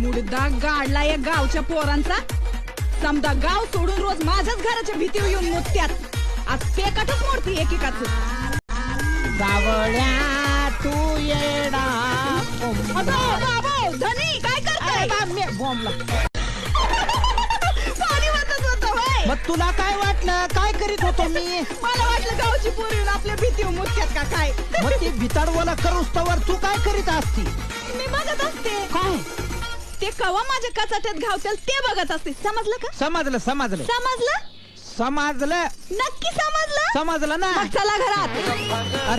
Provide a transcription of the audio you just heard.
मुडदा गाडला या गावच्या पोरांचा. समजा गाव सोडून रोज माझ्याच घराच्या भीतीवर येऊन मुत्यात. आज पेकाटच मोडती एकेकाच. बावळ्या तू येडा. धनी काय करताय? मग तुला काय वाटलं? काय करीत होतो मी? मला वाटलं गावची पोरी येऊन आपल्या भीतीवर मुत्यात का काय. मग ती भिताडवाला करूस तवर तू काय करीत असती? मी बघत असते. काय? ते कवा माझ्या कचाट्यात घावतील ते बघत असते. समजलं का? समजलं समजलं समजलं समजलं नक्की समजलं. समजलं ना. मग चला घरात.